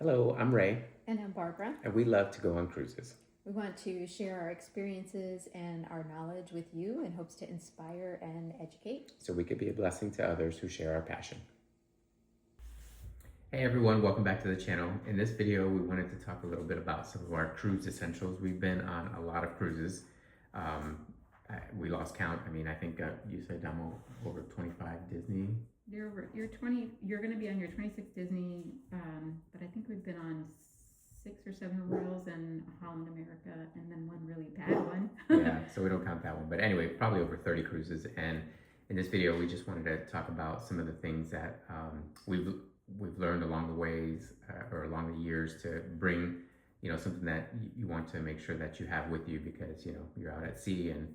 Hello, I'm Ray, And I'm Barbara. and we love to go on cruises. We want to share our experiences and our knowledge with you in hopes to inspire and educate. So we could be a blessing to others who share our passion. Hey everyone, welcome back to the channel. In this video, we wanted to talk a little bit about some of our cruise essentials. We've been on a lot of cruises. We lost count. I think you said I'm over 25 Disney. You're 20. You're going to be on your 26th Disney, but I think we've been on 6 or 7 Royals and Holland America, and then one really bad one. Yeah, so we don't count that one. But anyway, probably over 30 cruises. And in this video, we just wanted to talk about some of the things that we've learned along the ways or along the years to bring, something that you want to make sure that you have with you because you're out at sea and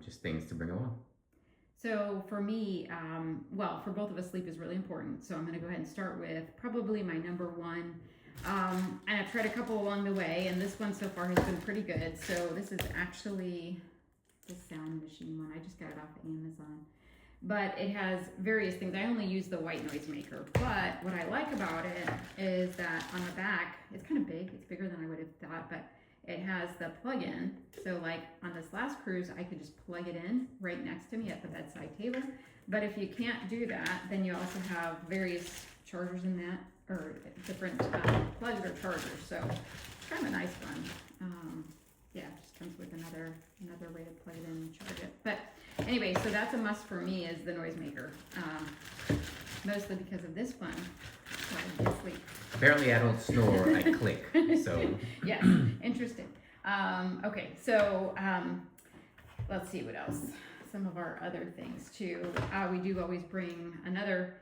just things to bring along. So for me, for both of us, sleep is really important. So I'm going to go ahead and start with probably my number one. And I've tried a couple along the way, and this one so far has been pretty good. So this is actually the Sound Machine one. I just got it off of Amazon. But it has various things. I only use the white noise maker. But what I like about it is that on the back, it's kind of big. It's bigger than I would have thought, but it has the plug-in. So like on this last cruise, I could just plug it in right next to me at the bedside table. But if you can't do that, then you also have various chargers in that, or different plugs or chargers. So it's kind of a nice one. Yeah, it just comes with another way to plug it in and charge it. But anyway, so that's a must for me, is the noisemaker. Mostly because of this one, so I can sleep. Apparently I don't snore, I click. So yes, interesting. Okay, so let's see what else. Some of our other things too. We do always bring another.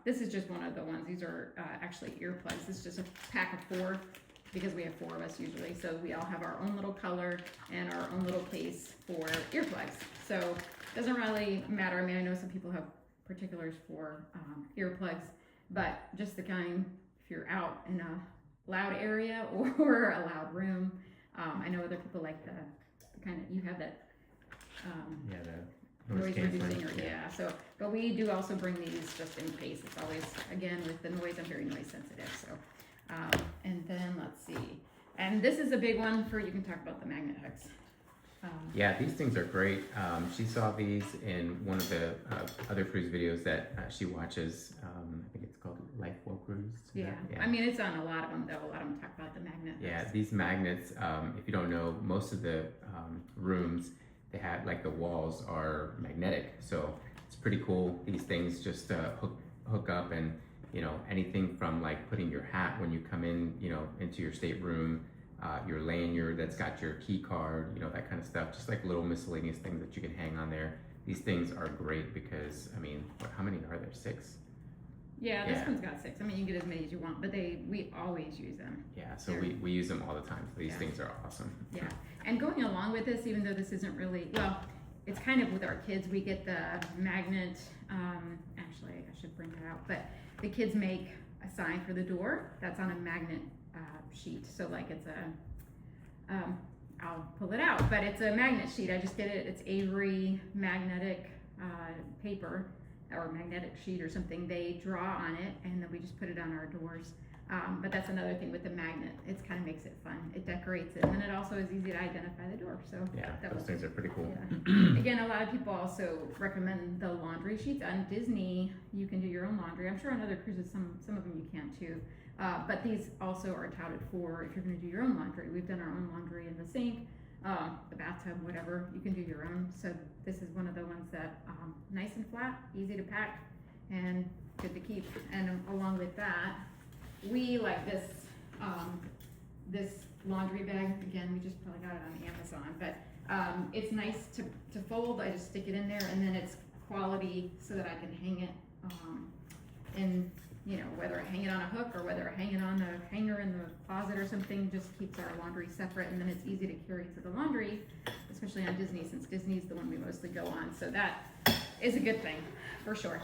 This is just one of the ones. These are actually earplugs. This is just a pack of 4 because we have 4 of us usually. So we all have our own little color and our own little case for earplugs. So it doesn't really matter. I know some people have particulars for earplugs, but just the kind, if you're out in a loud area or a loud room. I know other people like the kind of, you have that the noise reducing, or yeah. so, but we do also bring these just in case. It's always, again, with the noise, I'm very noise sensitive. So and then let's see, and this is a big one for, you can talk about the magnet hooks. Yeah, these things are great. She saw these in one of the other cruise videos that she watches. I think it's called Life Well Cruise. Yeah. It's on a lot of them though. A lot of them talk about the magnet hooks. Yeah, these magnets, if you don't know, most of the rooms, they have, like, the walls are magnetic. So it's pretty cool. These things just hook up, and anything from like putting your hat when you come in, into your stateroom, your lanyard that's got your key card, that kind of stuff, just like little miscellaneous things that you can hang on there. These things are great because, how many are there? 6? Yeah, this one's got 6. You can get as many as you want, but we always use them. Yeah, so we use them all the time. So these things are awesome. Yeah, and going along with this, even though this isn't really, well, it's kind of with our kids, we get the magnet, actually I should bring that out, but the kids make a sign for the door that's on a magnet sheet. So like it's I'll pull it out, but it's a magnet sheet. I just get it, it's Avery magnetic paper or magnetic sheet or something. They draw on it and then we just put it on our doors. But that's another thing with the magnet. It kind of makes it fun. It decorates it, and then it also is easy to identify the door. So yeah, those things are pretty cool. Yeah. Again, a lot of people also recommend the laundry sheets. On Disney, you can do your own laundry. I'm sure on other cruises, some of them you can too. But these also are touted for if you're going to do your own laundry. We've done our own laundry in the sink, the bathtub, whatever. You can do your own. So this is one of the ones that nice and flat, easy to pack, and good to keep. And along with that, we like this this laundry bag. Again, we just probably got it on Amazon, but it's nice to fold. I just stick it in there, and then it's quality so that I can hang it in, whether I hang it on a hook or whether I hang it on a hanger in the closet or something. Just keeps our laundry separate, and then it's easy to carry to the laundry, especially on Disney, since Disney's the one we mostly go on. So that is a good thing for sure.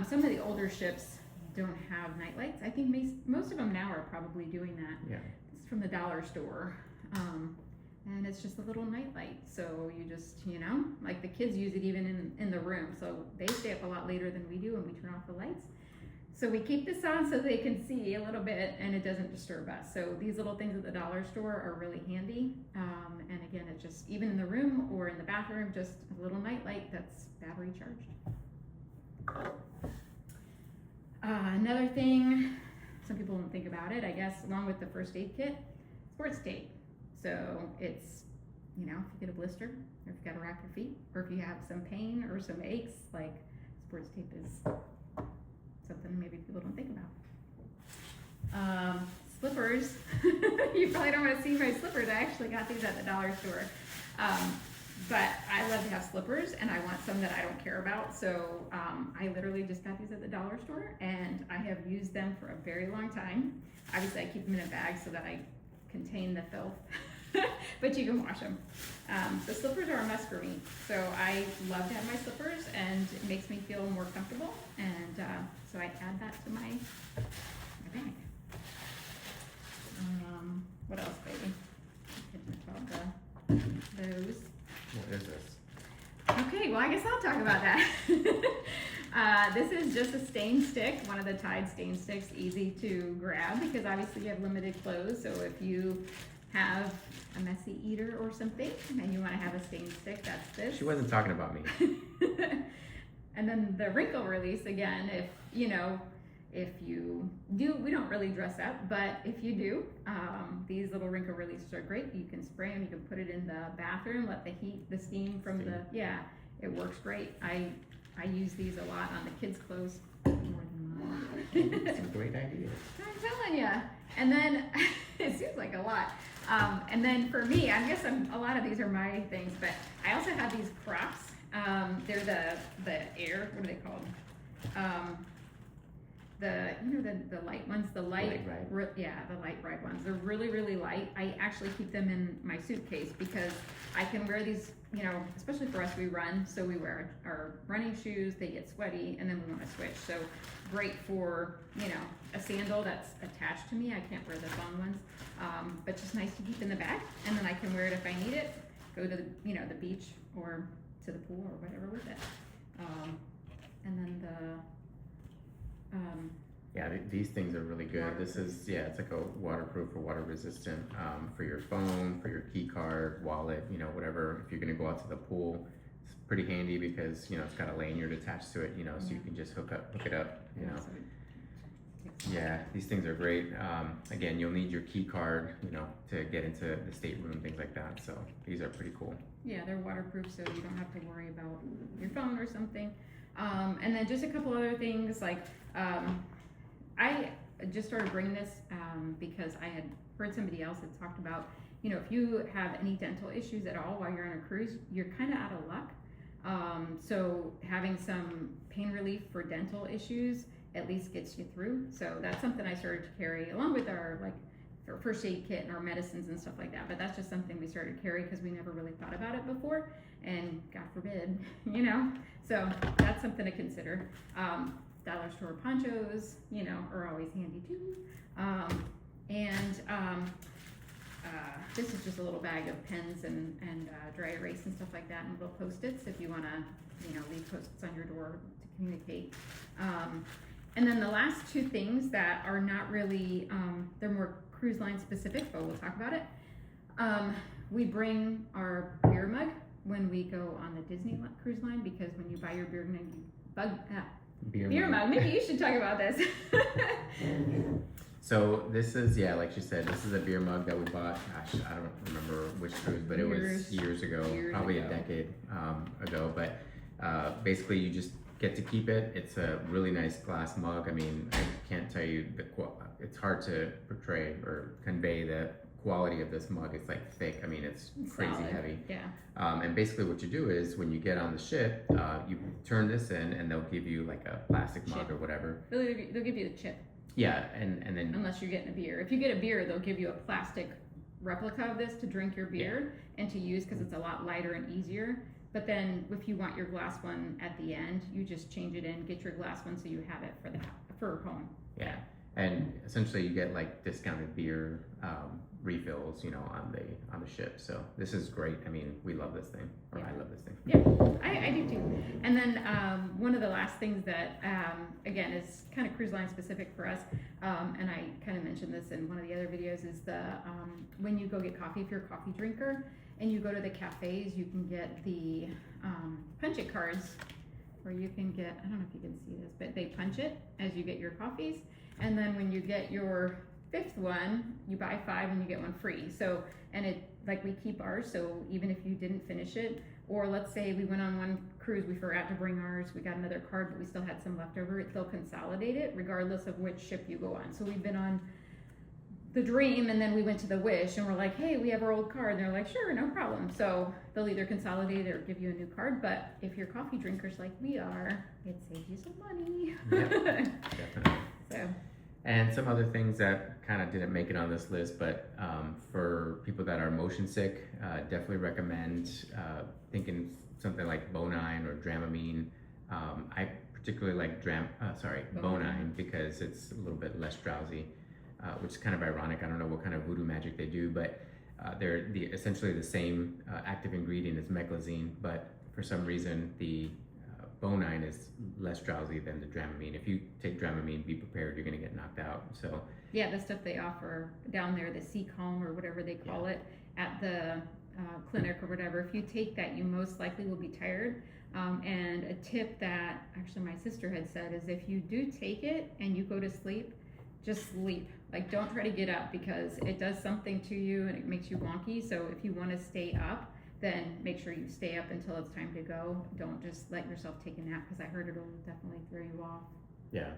Some of the older ships don't have night lights. I think most of them now are probably doing that. Yeah. This is from the dollar store. And it's just a little night light. So you just, like the kids use it even in the room. So they stay up a lot later than we do and we turn off the lights. So we keep this on so they can see a little bit and it doesn't disturb us. So these little things at the dollar store are really handy. And again, it's just even in the room or in the bathroom, just a little night light that's battery charged. Another thing, some people don't think about it, I guess, along with the first aid kit, sports tape. So it's, you know, if you get a blister, or if you gotta wrap your feet, or if you have some pain or some aches, like sports tape is something maybe people don't think about. Slippers. You probably don't want to see my slippers. I actually got these at the dollar store. But I love to have slippers and I want some that I don't care about. So I literally just got these at the dollar store and I have used them for a very long time. Obviously I keep them in a bag so that I contain the filth, but you can wash them. So slippers are a must for me. So I love to have my slippers and it makes me feel more comfortable. And so I add that to my bag. What else, baby? Those. What is this? Okay, well I guess I'll talk about that. This is just a stain stick, one of the Tide stain sticks, easy to grab because obviously you have limited clothes. So if you have a messy eater or something and you want to have a stain stick, that's this. She wasn't talking about me. And then the wrinkle release, again, if you do, we don't really dress up, but if you do, these little wrinkle releases are great. You can spray them, you can put it in the bathroom, let the steam from it works great. I use these a lot on the kids' clothes. More than mine. That's a great idea. I'm telling you. And then, it seems like a lot. And then for me, I guess a lot of these are my things, but I also have these Crocs. They're the air, what are they called? The light ones, the light ride ones. They're really, really light. I actually keep them in my suitcase because I can wear these, especially for us, we run, so we wear our running shoes, they get sweaty, and then we want to switch. So great for, a sandal that's attached to me. I can't wear the thong ones, but just nice to keep in the bag, and then I can wear it if I need it, go to the beach or to the pool or whatever with it. And then these things are really good. This is, it's like a waterproof or water resistant for your phone, for your key card, wallet, whatever. If you're gonna go out to the pool, it's pretty handy because, it's got a lanyard attached to it, so you can just hook it up, Yeah, these things are great. Again, you'll need your key card, to get into the stateroom, things like that. So these are pretty cool. Yeah, they're waterproof, so you don't have to worry about your phone or something. And then just a couple other things, like I just started bringing this because I had heard somebody else had talked about, if you have any dental issues at all while you're on a cruise, you're kind of out of luck. So having some pain relief for dental issues at least gets you through. So that's something I started to carry along with our first aid kit and our medicines and stuff like that. But that's just something we started to carry because we never really thought about it before, and God forbid, So that's something to consider. Dollar store ponchos, are always handy too. This is just a little bag of pens and dry erase and stuff like that, and little Post-its if you want to, leave Post-its on your door to communicate. And then the last two things that are not really, they're more cruise line specific, but we'll talk about it. We bring our beer mug when we go on the Disney cruise line, because when you buy your beer mug, maybe you should talk about this. So this is, like she said, this is a beer mug that we bought, gosh, I don't remember which cruise, but it was years ago, probably a decade ago. But basically you just get to keep it. It's a really nice glass mug. I mean, I can't tell you, it's hard to portray or convey the quality of this mug. It's like thick. I mean, it's crazy solid. Heavy. Yeah. And basically what you do is when you get on the ship, you turn this in and they'll give you like a plastic mug or whatever. They'll give you the chip. Yeah, and then unless you're getting a beer. If you get a beer, they'll give you a plastic replica of this to drink your beer and to use because it's a lot lighter and easier. But then if you want your glass one at the end, you just change it in, get your glass one so you have it for home. Yeah. and essentially you get like discounted beer refills, you know, on the ship. So this is great. I mean, we love this thing, or I love this thing. Yeah, I do too. And then one of the last things that, again, is kind of cruise line specific for us, and I kind of mentioned this in one of the other videos, is the when you go get coffee, if you're a coffee drinker, and you go to the cafes, you can get the punch it cards, where you can get, I don't know if you can see this, but they punch it as you get your coffees, and then when you get your 5th one, you buy 5 and you get one free. So, and it, like, we keep ours, so even if you didn't finish it, or let's say we went on one cruise, we forgot to bring ours, we got another card, but we still had some left over, they'll consolidate it regardless of which ship you go on. So we've been on the Dream, and then we went to the Wish, and we're like, hey, we have our old card, and they're like, sure, no problem. So they'll either consolidate it or give you a new card, but if you're coffee drinkers like we are, it saves you some money. Yep, definitely. So. And some other things that kind of didn't make it on this list, but for people that are motion sick, definitely recommend thinking something like Bonine or Dramamine. I particularly like Bonine because it's a little bit less drowsy, which is kind of ironic. I don't know what kind of voodoo magic they do, but they're essentially the same active ingredient as meclizine, but for some reason the Bonine is less drowsy than the Dramamine. If you take Dramamine, be prepared, you're going to get knocked out. So yeah, the stuff they offer down there, the C-Calm or whatever they call it at the clinic or whatever, if you take that, you most likely will be tired. And a tip that actually my sister had said is if you do take it and you go to sleep, just sleep. Like, don't try to get up because it does something to you and it makes you wonky. So if you want to stay up, then make sure you stay up until it's time to go. Don't just let yourself take a nap because I heard it'll definitely throw you off. yeah.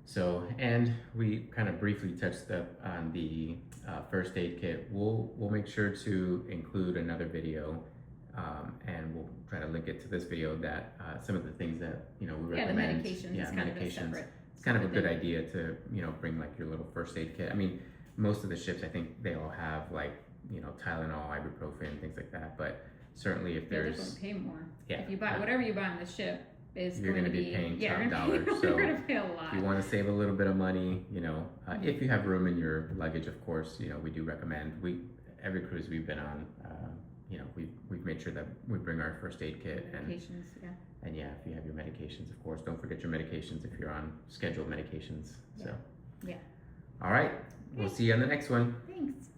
So And we kind of briefly touched up on the first aid kit. We'll make sure to include another video, and we'll try to link it to this video that some of the things that we recommend. The medications. Yeah, is kind medications. Of a separate, It's kind of a good idea to bring like your little first aid kit. I mean, most of the ships, I think they all have like Tylenol, ibuprofen, things like that. But certainly if You'll there's definitely pay more. Yeah. If you buy whatever you buy on the ship is you're going to be paying you're top gonna dollar. pay, So you're going to pay a lot. if you want to save a little bit of money, if you have room in your luggage, of course, we do recommend. Every cruise we've been on, we've made sure that we bring our first aid kit Medications, and if you have your medications, of course, don't forget your medications if you're on scheduled medications. So Yeah. all right, we'll see you on the next one. Thanks.